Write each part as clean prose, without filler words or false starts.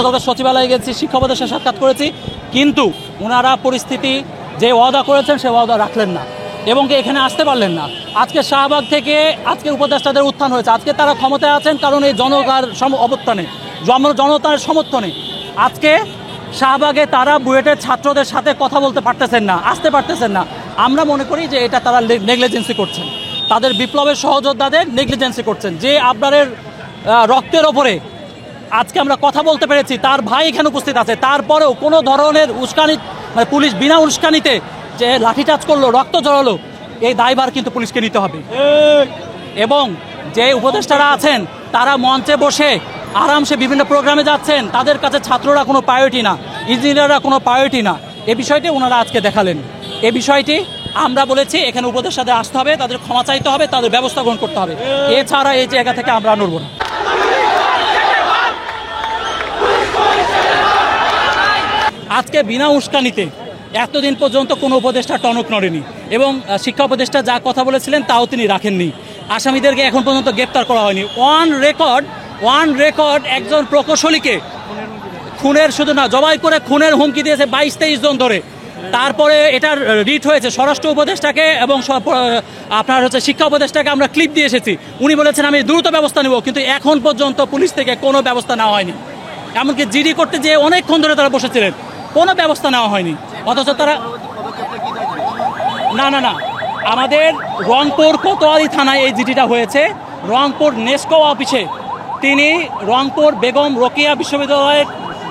গতকাল সচিবালয়ে গেছি, শিক্ষা উপদেষ্টার সাক্ষাৎ করেছি, কিন্তু ওনারা পরিস্থিতি যে ওয়াদা করেছেন সে ওয়াদা রাখলেন না এবং এখানে আসতে পারলেন না। আজকে শাহবাগ থেকে আজকে উপদেষ্টাদের উত্থান হয়েছে, আজকে তারা ক্ষমতায় আছেন কারণ এই জনতার অবস্থানে, জনতার সমর্থনে। আজকে শাহবাগে তারা বুয়েটের ছাত্রদের সাথে কথা বলতে পারতেছেন না, আসতে পারতেছেন না। আমরা মনে করি যে এটা তারা নেগলিজেন্সি করছেন, তাদের বিপ্লবের সহযোদ্ধাদের নেগলিজেন্সি করছেন। যে আপনাদের রক্তের ওপরে আজকে আমরা কথা বলতে পেরেছি, তার ভাই এখানে উপস্থিত আছে, তারপরেও কোনো ধরনের উস্কানি, মানে পুলিশ বিনা উস্কানিতে যে লাঠিচার্জ করলো, রক্ত জড়ালো, এই দায়ভার কিন্তু পুলিশকে নিতে হবে। এবং যে উপদেষ্টারা আছেন তারা মঞ্চে বসে আরামসে বিভিন্ন প্রোগ্রামে যাচ্ছেন, তাদের কাছে ছাত্ররা কোনো প্রায়োরিটি না, ইঞ্জিনিয়াররা কোনো প্রায়োরিটি না। এই বিষয়টি ওনারা আজকে দেখালেন। এই বিষয়টি আমরা বলেছি এখানে উপদেষ্টাদের আসতে হবে, তাদের ক্ষমা চাইতে হবে, তাদের ব্যবস্থা গ্রহণ করতে হবে। এছাড়া এই জায়গা থেকে আমরা নড়ব না। আজকে বিনা উস্কানিতে এতদিন পর্যন্ত কোনো উপদেষ্টা টনক নড়েনি এবং শিক্ষা উপদেষ্টা যা কথা বলেছিলেন তাও তিনি রাখেননি। আসামিদেরকে এখন পর্যন্ত গ্রেপ্তার করা হয়নি। ওয়ান রেকর্ড একজন প্রকৌশলীকে খুনের, শুধু না জবাই করে খুনের হুমকি দিয়েছে 22-23 জন ধরে। তারপরে এটার রিট হয়েছে স্বরাষ্ট্র উপদেষ্টাকে এবং আপনার হচ্ছে শিক্ষা উপদেষ্টাকে আমরা ক্লিপ দিয়ে এসেছি। উনি বলেছেন আমি দ্রুত ব্যবস্থা নেব, কিন্তু এখন পর্যন্ত পুলিশ থেকে কোনো ব্যবস্থা নেওয়া হয়নি। এমনকি জিডি করতে যেয়ে অনেকক্ষণ ধরে তারা বসেছিলেন, কোনো ব্যবস্থা নেওয়া হয়নি। অথচ তারা না আমাদের রংপুর কোতোয়ালি থানায় এই জিডিটা হয়েছে। রংপুর নেস্কো অফিসে তিনি রংপুর বেগম রোকেয়া বিশ্ববিদ্যালয়ের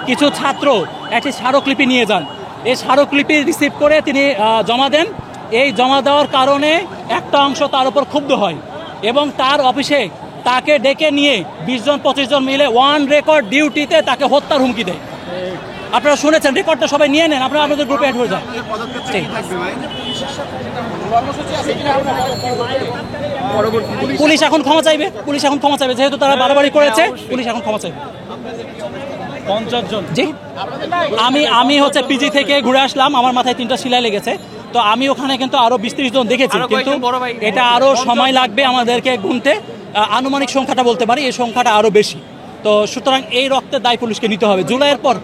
কিছু ছাত্র একটি স্মারকলিপি নিয়ে যান। এই স্মারকলিপি রিসিভ করে তিনি জমা দেন। এই জমা দেওয়ার কারণে একটা অংশ তার উপর ক্ষুব্ধ হয় এবং তার অফিসে তাকে ডেকে নিয়ে 20 জন 25 জন মিলে ওয়ান রেকর্ড ডিউটিতে তাকে হত্যার হুমকি দেয়। আপনারা শুনেছেন, রেকর্ডটা সবাই নিয়ে নেন, আপনারা আপনাদের গ্রুপে অ্যাড হয়ে যান। পুলিশ এখন ক্ষমা চাইবে, যেহেতু তারা বাড়াবাড়ি করেছে, পুলিশ এখন ক্ষমা চাইবে। 50 জন। জি, আমি হচ্ছে পিজি থেকে ঘুরে আসলাম, আমার মাথায় 3টা সেলাই লেগেছে, তো আমি ওখানে কিন্তু আরো 20-30 জন দেখেছি, কিন্তু এটা আরো সময় লাগবে আমাদেরকে গুনতে। আনুমানিক সংখ্যাটা বলতে পারি, এই সংখ্যাটা আরো বেশি। তো সুতরাং এই রক্তের দায় পুলিশকে নিতে হবে। জুলাইয়ের পর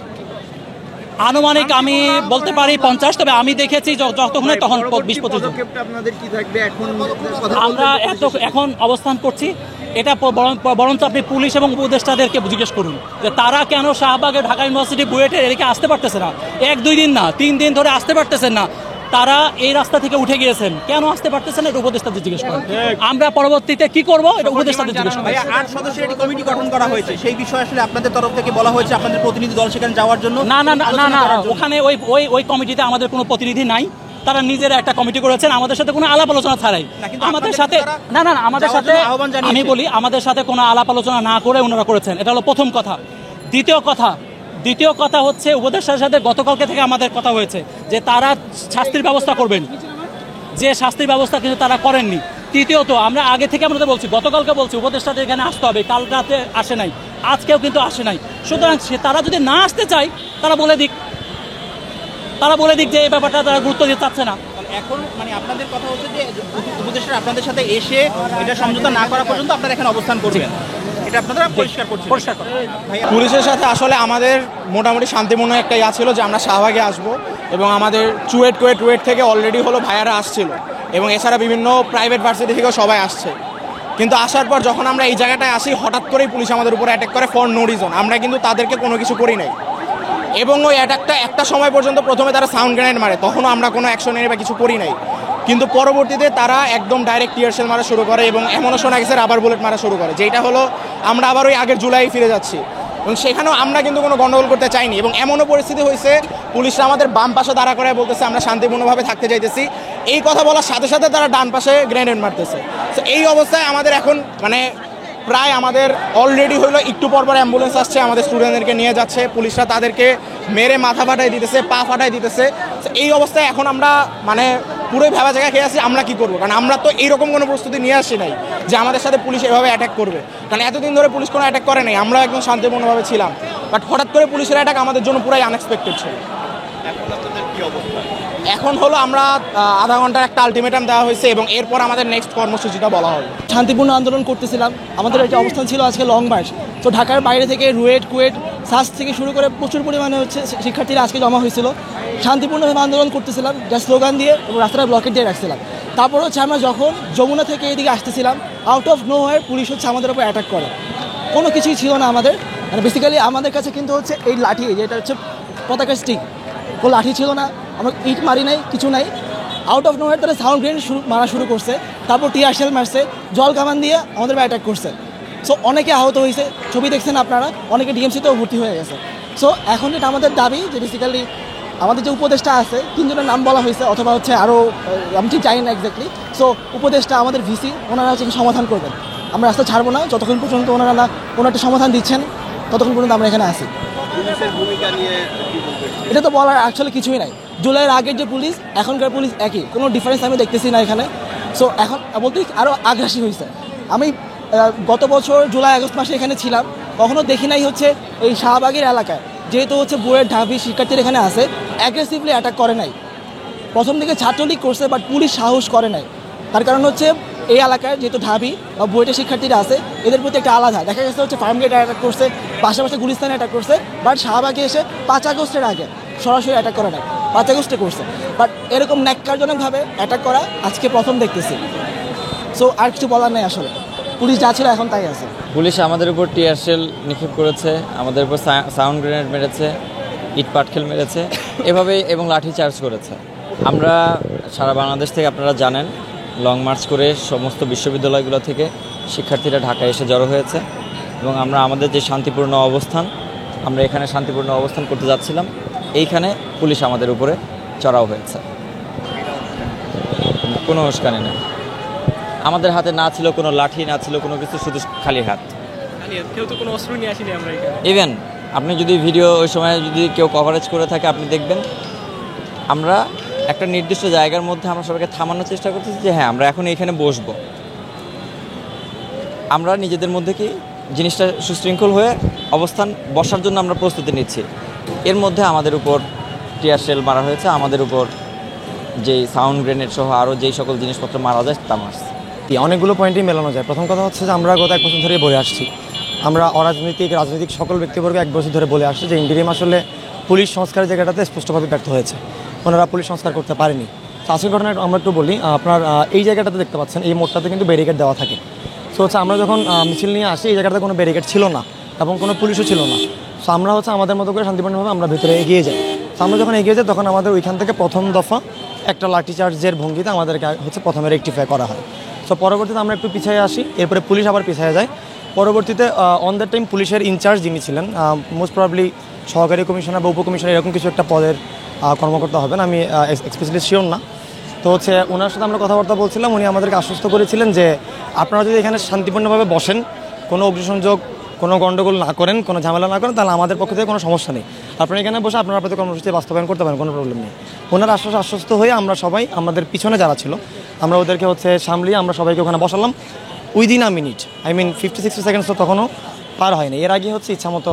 আনুমানিক আমি বলতে পারি 50, তবে আমি দেখেছি যতক্ষণে তখন 20-25 জন। আমরা এখন অবস্থান করছি, এটা বরঞ্চ আপনি পুলিশ এবং উপদেষ্টাদেরকে জিজ্ঞেস করুন যে তারা কেন শাহবাগে ঢাকা ইউনিভার্সিটি বুয়েটের এদিকে আসতে পারতেছে না। 1-2 দিন না, 3 দিন ধরে আসতে পারতেছেন না। তারা এই রাস্তা থেকে উঠে গিয়েছেন, কেন আসতে পারতেছেন এটা উপদেষ্টাদের জিজ্ঞেস করেন। আমরা পরবর্তীতে কি করব এটা উপদেষ্টাদের জিজ্ঞেস করেন। 8 সদস্যের একটি কমিটি গঠন করা হয়েছে, সেই বিষয়ে আসলে আপনাদের তরফ থেকে বলা হয়েছে আপনাদের প্রতিনিধি দল সেখানে যাওয়ার জন্য? না, ওখানে ওই কমিটিতে আমাদের কোনো প্রতিনিধি নাই। তারা নিজেরা একটা কমিটি করেছেন, আমাদের সাথে কোনো আলাপ আলোচনা ছাড়াই। আমাদের সাথে আমাদের সাথে আমি বলি, আমাদের সাথে কোনো আলাপ আলোচনা না করে ওনারা করেছেন। এটা হলো প্রথম কথা। দ্বিতীয় কথা হচ্ছে উপদেষ্টার সাথে গতকালকে থেকে আমাদের কথা হয়েছে যে তারা শাস্তির ব্যবস্থা করবেন, যে শাস্তির ব্যবস্থা কিন্তু তারা করেননি। তৃতীয়ত আমরা আগে থেকে আমাদের বলছি, গতকালকে বলছি উপদেষ্টাদের এখানে আসতে হবে, কাল রাতে আসে নাই, আজকেও কিন্তু আসে নাই। সুতরাং তারা যদি না আসতে চায় তারা বলে দিক যে এই ব্যাপারটা তারা গুরুত্ব দিতে চাচ্ছে না। এখন মানে আপনাদের কথা হচ্ছে যে উপদেষ্টা আপনাদের সাথে এসে এটা সমঝোতা না করা পর্যন্ত আপনারা এখানে অবস্থান করবেন, এটা আপনারা পরিষ্কার করছেন। পুলিশের সাথে আসলে আমাদের মোটামুটি শান্তিপূর্ণ একটা ইয়া ছিল যে আমরা শাহবাগে আসবো এবং আমাদের কুয়েট থেকে অলরেডি হলো ভাইয়ারা আসছিল এবং এছাড়া বিভিন্ন প্রাইভেট ভার্সিটি থেকেও সবাই আসছে। কিন্তু আসার পর যখন আমরা এই জায়গাটায় আসি হঠাৎ করেই পুলিশ আমাদের উপর অ্যাটাক করে ফর নো রিজন। আমরা কিন্তু তাদেরকে কোনো কিছু করি নাই এবং ওই অ্যাটাকটা একটা সময় পর্যন্ত প্রথমে তারা সাউন্ড গ্রেনেড মারে, তখনও আমরা কোনো অ্যাকশন নেই বা কিছু করি নাই। কিন্তু পরবর্তীতে তারা একদম ডাইরেক্ট টিয়ার শেল মারা শুরু করে এবং এমনও শোনা গেছে রাবার বুলেট মারা শুরু করে, যেটা হলো আমরা আবার ওই আগের জুলাই ফিরে যাচ্ছি এবং সেখানেও আমরা কিন্তু কোনো গন্ডগোল করতে চাইনি। এবং এমনও পরিস্থিতি হয়েছে পুলিশরা আমাদের বাম পাশে দাঁড়া করে বলতেছে আমরা শান্তিপূর্ণভাবে থাকতে চাইতেছি, এই কথা বলার সাথে সাথে তারা ডান পাশে গ্রেনেড মারতেছে। তো এই অবস্থায় আমাদের এখন মানে প্রায় আমাদের অলরেডি হলো একটু পরপর অ্যাম্বুলেন্স আসছে, আমাদের স্টুডেন্টদেরকে নিয়ে যাচ্ছে, পুলিশরা তাদেরকে মেরে মাথা ফাটাই দিতেছে, পা ফাটাই দিতেছে। এই অবস্থায় এখন আমরা মানে পুরোই ভেবা জায়গায় খেয়ে আসি আমরা কী করবো, কারণ আমরা তো এইরকম কোনো প্রস্তুতি নিয়ে আসি নাই যে আমাদের সাথে পুলিশ এভাবে অ্যাটাক করবে, কারণ এতদিন ধরে পুলিশ কোনো অ্যাটাক করে নাই, আমরা একদম শান্তিপূর্ণভাবে ছিলাম। বাট হঠাৎ করে পুলিশের অ্যাটাক আমাদের জন্য পুরাই আনএক্সপেক্টেড ছিল। এখন হলো আমরা আধা ঘন্টার একটা আলটিমেটাম দেওয়া হয়েছে এবং এরপর আমাদের নেক্সট কর্মসূচিটা বলা হবে। শান্তিপূর্ণ আন্দোলন করতেছিলাম, আমাদের একটা অবস্থান ছিল আজকে লং মার্চ। তো ঢাকার বাইরে থেকে কুয়েট সাস থেকে শুরু করে প্রচুর পরিমাণে হচ্ছে শিক্ষার্থীরা আজকে জমা হয়েছিল। শান্তিপূর্ণভাবে আন্দোলন করতেছিলাম, জাস্ট স্লোগান দিয়ে এবং রাস্তাটা ব্লকেট দিয়ে রাখছিলাম। তারপর হচ্ছে আমরা যখন যমুনা থেকে এদিকে আসতেছিলাম, out of no where police হচ্ছে আমাদের উপর অ্যাটাক করে। কোনো কিছুই ছিল না আমাদের, মানে বেসিক্যালি আমাদের কাছে কিন্তু হচ্ছে এই লাঠি, যেটা হচ্ছে পতাকা স্টিক, কোনো লাঠি ছিল না, আমরা ইট মারি নাই, কিছু নাই। আউট অফ নো হোয়ার তারা সাউন্ড গ্রেনেড মারা শুরু করছে, তারপর টিয়ার শেল মারছে, জল কামান দিয়ে আমাদের অ্যাটাক করছে। সো অনেকে আহত হয়েছে, ছবি দেখছেন আপনারা, অনেকে ডিএমসিতেও ভর্তি হয়ে গেছে। সো এখন যেটা আমাদের দাবি যে বেসিক্যালি আমাদের যে উপদেষ্টা আছে, তিনজনের নাম বলা হয়েছে, অথবা হচ্ছে আরও আমি ঠিক জানি না এক্স্যাক্টলি। সো উপদেষ্টা আমাদের ভিসি, ওনারা হচ্ছে সমাধান করবেন। আমরা রাস্তা ছাড়বো না যতক্ষণ পর্যন্ত ওনারা না কোনো একটা সমাধান দিচ্ছেন, ততক্ষণ পর্যন্ত আমরা এখানে আসি। এটা তো বলার অ্যাকচুয়ালি কিছুই নাই। জুলাইয়ের আগের যে পুলিশ, এখনকার পুলিশ একই, কোনো ডিফারেন্স আমি দেখতেছি না এখানে। সো এখন বলতে আরও আগ্রাসী হয়েছে। আমি গত বছর জুলাই আগস্ট মাসে এখানে ছিলাম, কখনো দেখি নাই হচ্ছে এই শাহবাগের এলাকায়, যেহেতু হচ্ছে বুয়েট ঢাবি শিক্ষার্থীরা এখানে আছে, অ্যাগ্রেসিভলি অ্যাটাক করে নাই। প্রথম দিকে ছাত্রলীগ করছে, বাট পুলিশ সাহস করে নাই। তার কারণ হচ্ছে এই এলাকায় যেহেতু ঢাবি বা বুয়েটের শিক্ষার্থীরা আছে, এদের প্রতি একটা আলাদা দেখা গেছে হচ্ছে ফার্মগেট অ্যাটাক করছে, পাশাপাশি গুলিস্তানে অ্যাটাক করছে, বাট শাহবাগে এসে 5 আগস্টের আগে সরাসরি অ্যাটাক করে নাই, 5 আগস্টে করছে। বাট এরকম ন্যাক্কারজনকভাবে অ্যাটাক করা আজকে প্রথম দেখতেছি। সো আর কিছু বলার নেই, আসলে পুলিশ যা ছিল এখন তাই আছে। পুলিশ আমাদের উপর টিয়ার শেল নিক্ষেপ করেছে, আমাদের উপর সাউন্ড গ্রেনেড মেরেছে, ইট পাটকেল মেরেছে এভাবেই, এবং লাঠি চার্জ করেছে। আমরা সারা বাংলাদেশ থেকে, আপনারা জানেন, লং মার্চ করে সমস্ত বিশ্ববিদ্যালয়গুলো থেকে শিক্ষার্থীরা ঢাকায় এসে জড়ো হয়েছে, এবং আমরা আমাদের যে শান্তিপূর্ণ অবস্থান, আমরা এখানে শান্তিপূর্ণ অবস্থান করতে যাচ্ছিলাম, এইখানে পুলিশ আমাদের উপরে চড়াও হয়েছে। কোনো উস্কানি নেই, আমাদের হাতে না ছিল কোনো লাঠি, না ছিল কোনো কিছু, শুধু খালি হাত। কেউ তো কোনো অস্ত্র নিয়ে আসেনি আমরা এখানে। ইভেন আপনি যদি ভিডিও ওই সময় যদি কেউ কভারেজ করে থাকে, আপনি দেখবেন আমরা একটা নির্দিষ্ট জায়গার মধ্যে আমরা সবাইকে থামানোর চেষ্টা করতেছি যে হ্যাঁ আমরা এখন এইখানে বসবো। আমরা নিজেদের মধ্যে কি জিনিসটা সুশৃঙ্খল হয়ে অবস্থান বসার জন্য আমরা প্রস্তুতি নিচ্ছি। এর মধ্যে আমাদের উপর টিয়ার শেল মারা হয়েছে, আমাদের উপর যেই সাউন্ড গ্রেনেড সহ আরও যেই সকল জিনিসপত্র মারা যায় তা মারছে। অনেকগুলো পয়েন্টই মেলানো যায়। প্রথম কথা হচ্ছে যে আমরা গত 1 বছর ধরে বলে আসছি, আমরা রাজনৈতিক সকল ব্যক্তিবর্গ 1 বছর ধরে বলে আসছে যে ইন্টারিম আসলে পুলিশ সংস্কারের জায়গাটাতে স্পষ্টভাবে ব্যর্থ হয়েছে, ওনারা পুলিশ সংস্কার করতে পারেনি। তো আজকের ঘটনা আমরা একটু বলি, আপনার এই জায়গাটাতে দেখতে পাচ্ছেন, এই মোড়টাতে কিন্তু ব্যারিকেড দেওয়া থাকে। সো হচ্ছে আমরা যখন মিছিল নিয়ে আসি, এই জায়গাটাতে কোনো ব্যারিকেড ছিল না এবং কোনো পুলিশও ছিল না। সো আমরা হচ্ছে আমাদের মতো করে শান্তিপূর্ণভাবে আমরা ভেতরে এগিয়ে যাই। সো আমরা যখন এগিয়ে যাই, তখন আমাদের ওইখান থেকে প্রথম দফা একটা লাঠিচার্জের ভঙ্গিতে আমাদেরকে হচ্ছে প্রথমে রেকটিফাই করা হয়। সো পরবর্তীতে আমরা একটু পিছিয়ে আসি, এরপরে পুলিশ আবার পিছিয়ে যায়। পরবর্তীতে অন দ্য টাইম পুলিশের ইনচার্জ যিনি ছিলেন, মোস্ট প্রবাবলি সহকারী কমিশনার বা উপকমিশনার এরকম কিছু একটা পদের কর্মকর্তা হবেন, আমি এক্সপেশালি শিওর না। তো হচ্ছে ওনার সাথে আমরা কথাবার্তা বলছিলাম, উনি আমাদেরকে আশ্বস্ত করেছিলেন যে আপনারা যদি এখানে শান্তিপূর্ণভাবে বসেন, কোনো অগ্নিসংযোগ, কোনো গণ্ডগোল না করেন, কোনো ঝামেলা না করেন, তাহলে আমাদের পক্ষ থেকে কোনো সমস্যা নেই, আপনারা এখানে বসে আপনারা আপনাদের কর্মসূচি বাস্তবায়ন করতে পারেন, কোনো প্রবলেম নেই। ওনার আশ্বস্ত হয়ে আমরা সবাই আমাদের পিছনে যারা ছিল আমরা ওদেরকে হচ্ছে সামলিয়ে আমরা সবাইকে ওখানে বসালাম। উইদিন আ মিনিট, 50-60 সেকেন্ডস তো তখনও পার হয়নি। এর আগে হচ্ছে ইচ্ছামতো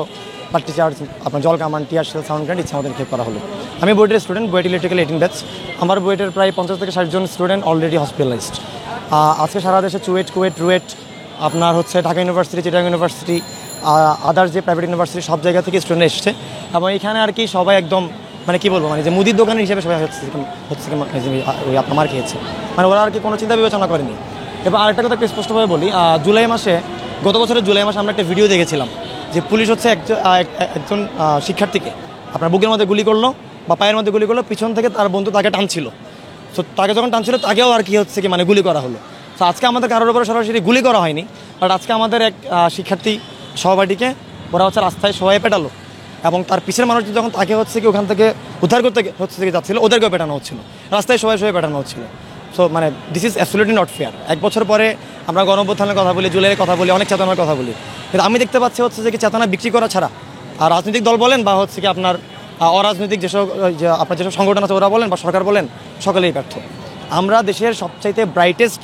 লাঠি চার্জ, আপনার জল কামান, টিয়ার শেল, সাউন্ড গ্রেনেড ইচ্ছামতো নিক্ষেপ করা হলো। আমি বুয়েটের স্টুডেন্ট, বুয়েট ইলেকট্রিক্যাল 18 ব্যাচ। আমার বুয়েটের প্রায় 50 থেকে 60 জন স্টুডেন্ট অলরেডি হসপিটালাইজড। আজকে সারা দেশে চুয়েট, কুয়েট, রুয়েট, আপনার হচ্ছে Dhaka university, Chittagong university, others যে প্রাইভেট ইউনিভার্সিটি, সব জায়গা থেকে স্টুডেন্ট এসছে। এবং এখানে আর কি সবাই একদম মানে কী বলবো, মানে যে মুদির দোকানের হিসেবে সবাই হচ্ছে ওই আপনার মার খেয়েছে, মানে ওরা আর কি কোনো চিন্তা বিবেচনা করেনি। এবার আরেকটা কথা একটু স্পষ্টভাবে বলি, গত বছরের জুলাই মাসে আমরা একটা ভিডিও দেখেছিলাম যে পুলিশ হচ্ছে একজন শিক্ষার্থীকে আপনার বুকের মধ্যে গুলি করলো বা পায়ের মধ্যে গুলি করলো, পিছন থেকে তার বন্ধু তাকে টানছিল। সো তাকে যখন টানছিল তাকেও আর কি হচ্ছে কি মানে গুলি করা হলো। সো আজকে আমাদের কারোর উপরে সরাসরি গুলি করা হয়নি, বাট আজকে আমাদের এক শিক্ষার্থী সহপাঠীকে ওরা হচ্ছে রাস্তায় সবাই পেটালো, এবং তার পিছের মানুষ যখন তাকে হচ্ছে কি ওখান থেকে উদ্ধার করতে হচ্ছে কি যাচ্ছিলো, ওদেরকেও পেটানো হচ্ছিলো, রাস্তায় সবাই পেটানো হচ্ছিলো। সো মানে this is absolutely not fair. 1 বছর পরে আমরা গণঅভ্যুত্থানের কথা বলি, জুলাইয়ের কথা বলি, অনেক চেতনার কথা বলি, কিন্তু আমি দেখতে পাচ্ছি হচ্ছে যে কি চেতনা বিক্রি করা ছাড়া, আর রাজনৈতিক দল বলেন বা হচ্ছে কি আপনার অরাজনৈতিক যেসব সংগঠন আছে ওরা বলেন বা সরকার বলেন, সকলেই ব্যর্থ। আমরা দেশের সবচাইতে ব্রাইটেস্ট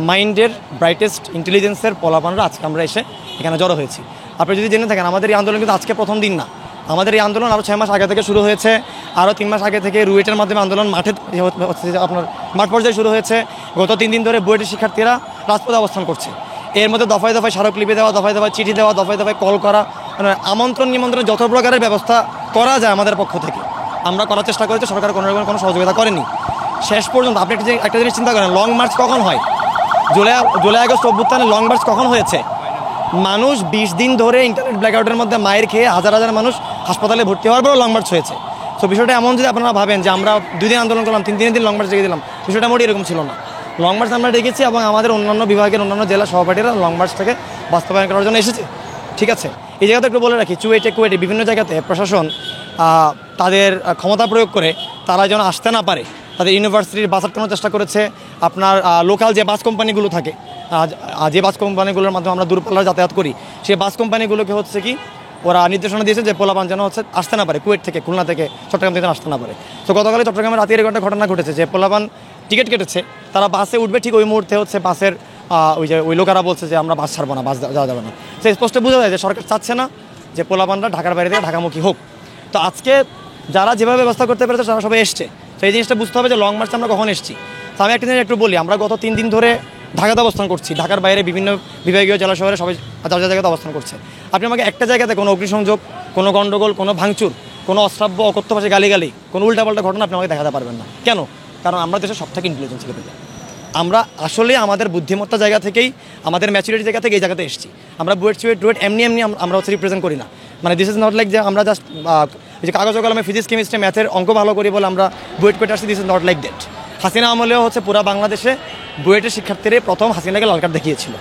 মাইন্ডের, ব্রাইটেস্ট ইন্টেলিজেন্সের পোলাপানরা আজকে আমরা এসে এখানে জড়ো হয়েছি। আপনি যদি জেনে থাকেন, আমাদের এই আন্দোলন কিন্তু আজকে প্রথম দিন না, আমাদের এই আন্দোলন আরও 6 মাস আগে থেকে শুরু হয়েছে। আরও 3 মাস আগে থেকে রুয়েটের মাধ্যমে আন্দোলন আপনার মাঠ পর্যায়ে শুরু হয়েছে। গত 3 দিন ধরে বুয়েটের শিক্ষার্থীরা রাজপথে অবস্থান করছে। এর মধ্যে দফায় দফায় স্মারকলিপি দেওয়া, দফায় দফায় চিঠি দেওয়া, দফায় দফায় কল করা, মানে আমন্ত্রণ নিমন্ত্রণ যত প্রকারের ব্যবস্থা করা যায় আমাদের পক্ষ থেকে আমরা করার চেষ্টা করেছি, সরকার কোনো রকম কোনো সহযোগিতা করেনি। শেষ পর্যন্ত আপনি একটা জিনিস চিন্তা করেন, লং মার্চ কখন হয়? জুলাই আগস্ট অভ্যুত্থানে লং মার্চ কখন হয়েছে? মানুষ 20 দিন ধরে ইন্টারনেট ব্ল্যাকআউটের মধ্যে মায়ের খেয়ে হাজার হাজার মানুষ হাসপাতালে ভর্তি হওয়ার পরও লং মার্চ হয়েছে। তো বিষয়টা এমন যদি আপনারা ভাবেন যে আমরা 2 দিন আন্দোলন করলাম, 3 দিন লং মার্চ রেখে দিলাম, বিষয়টা মোটেই এরকম ছিল না। লং মার্চ আমরা রেখেছি এবং আমাদের অন্যান্য বিভাগের অন্যান্য জেলা সহপাঠীরা লং মার্চটাকে বাস্তবায়ন করার জন্য এসেছে। ঠিক আছে, এই জায়গাতে একটু বলে রাখি, কুয়েটে বিভিন্ন জায়গাতে প্রশাসন তাদের ক্ষমতা প্রয়োগ করে তারা যেন আসতে না পারে, তাদের ইউনিভার্সিটির বাস আটকানোর চেষ্টা করেছে। আপনার লোকাল যে বাস কোম্পানিগুলো থাকে, যে বাস কোম্পানিগুলোর মাধ্যমে আমরা দূরপাল্লার যাতায়াত করি, সেই বাস কোম্পানিগুলোকে হচ্ছে কি ওরা নির্দেশনা দিয়েছে যে পোলাপান যেন হচ্ছে আসতে না পারে, কুয়েট থেকে, খুলনা থেকে, চট্টগ্রাম থেকে আসতে না পারে। তো গতকালে চট্টগ্রামের রাতের একটা ঘটনা ঘটেছে যে পোলাপান টিকিট কেটেছে, তারা বাসে উঠবে, ঠিক ওই মুহূর্তে হচ্ছে বাসের ওই লোকেরা বলছে যে আমরা বাস ছাড়বো না, বাস যাওয়া যাবে না। সে স্পষ্ট বোঝা যায় যে সরকার চাচ্ছে না যে পোলাপানরা ঢাকার বাইরে থেকে ঢাকামুখী হোক। তো আজকে যারা যেভাবে ব্যবস্থা করতে পেরেছে তারা সবাই এসছে। তো এই জিনিসটা বুঝতে হবে যে লং মার্চে আমরা কখন এসেছি। তো আমি একটা জিনিস একটু বলি, আমরা গত 3 দিন ধরে ঢাকাতে অবস্থান করছি, ঢাকার বাইরে বিভিন্ন বিভাগীয় জেলা শহরে সবাই যার জায়গাতে অবস্থান করছে। আপনি আমাকে একটা জায়গাতে কোনো অগ্নিসংযোগ, কোনো গণ্ডগোল, কোনো ভাঙচুর, কোনো অশ্রাব্য অকথ্য ভাষায় গালিগালি, কোনো উল্টাপাল্টা ঘটনা আপনি আমাকে দেখাতে পারবেন না। কেন? কারণ আমরা দেশের সব থেকে ইন্টেলিজেন্ট ছেলে পেলে, আমরা আসলে আমাদের বুদ্ধিমত্তা জায়গা থেকেই, আমাদের ম্যাচুরিটি জায়গা থেকে এই জায়গাতে এসেছি। আমরা ডুয়েট এমনি আমরা হচ্ছে রিপ্রেজেন্ট করি না। মানে দিস ইজ নট লাইক যে আমরা জাস্ট যে কাগজ কলমে ফিজিক্স কেমিস্ট্রি ম্যাথের অঙ্ক ভালো করি বলে আমরা বুয়েট করে আসছি, this is not like that. Hasina আমলেও হচ্ছে পুরো বাংলাদেশে বুয়েটের শিক্ষার্থীরা প্রথম হাসিনাকে লাল কার্ড দেখিয়েছিল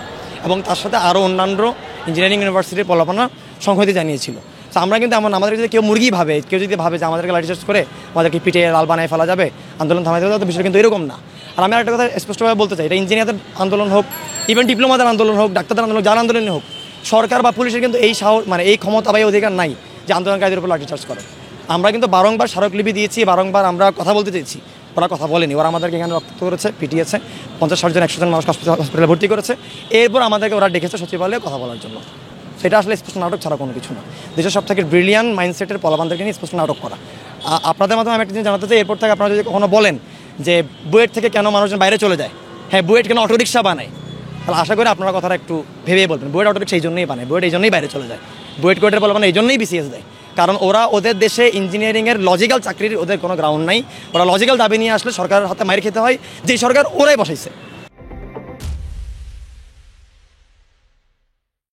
এবং তার সাথে আরও অন্যান্য ইঞ্জিনিয়ারিং ইউনিভার্সিটির পড়াশোনা সংহতি জানিয়েছিল। তো আমরা কিন্তু আমাদের যদি কেউ মুরগি ভাবে, কেউ যদি ভাবে যে আমাদেরকে লাঠিচার্জ করে আমাদেরকে পিঠে লাল বানায় ফেলা যাবে, আন্দোলন থামাতে যাবে, তো বিষয় কিন্তু এরকম না। আর আমি একটা কথা স্পষ্টভাবে বলতে চাই, এটা ইঞ্জিনিয়ারদের আন্দোলন হোক, ইভেন ডিপ্লোমাদের আন্দোলন হোক, ডাক্তারদের আন্দোলন হোক, যার আন্দোলনই হোক, সরকার বা পুলিশের কিন্তু এই সাহস মানে এই ক্ষমতা বা এই অধিকার নাই যে আন্দোলনকারীদের উপর লাঠিচার্জ করে। আমরা কিন্তু বারংবার স্মারকলিপি দিয়েছি, বারংবার আমরা কথা বলতে চেয়েছি, ওরা কথা বলেনি। ওরা আমাদেরকে এখানে রক্ত করেছে, পিটিয়েছে, 50-60 জন 100 জন মানুষ হসপিটালে ভর্তি করেছে। এরপর আমাদেরকে ওরা ডেকেছে সচিবালয়ে কথা বলার জন্য। সেটা আসলে স্পষ্ট নাটক ছাড়া কোনো কিছু না। দেশের সব থেকে ব্রিলিয়ান্ট মাইন্ডসেটের পোলাপানদেরকে নিয়ে স্পষ্ট নাটক করা। আপনাদের মাধ্যমে আমি একটা জিনিস জানাতে চাই, এরপর থেকে আপনারা যদি কখনো বলেন যে বুয়েট থেকে কেন মানুষজন বাইরে চলে যায়, হ্যাঁ বুয়েট কেন অটোরিক্সা বানায়, তাহলে আশা করি আপনারা কথাটা একটু ভেবেই বলবেন। বুয়েট অটোরিক্সা এই জন্যই বানায়, বুয়েট এই জন্যই বাইরে চলে যায়, বুয়েট কোয়েটের পোলাপান এই জন্যই বিসিএস দেয়, কারণ ওদের দেশে ইঞ্জিনিয়ারিংয়ের লজিক্যাল চাকরির ওদের কোনো গ্রাউন্ড নাই। ওরা লজিক্যাল দাবি নিয়ে আসলে সরকারের হাতে মাইর খেতে হয়, যে সরকার ওরাই বসাইছে।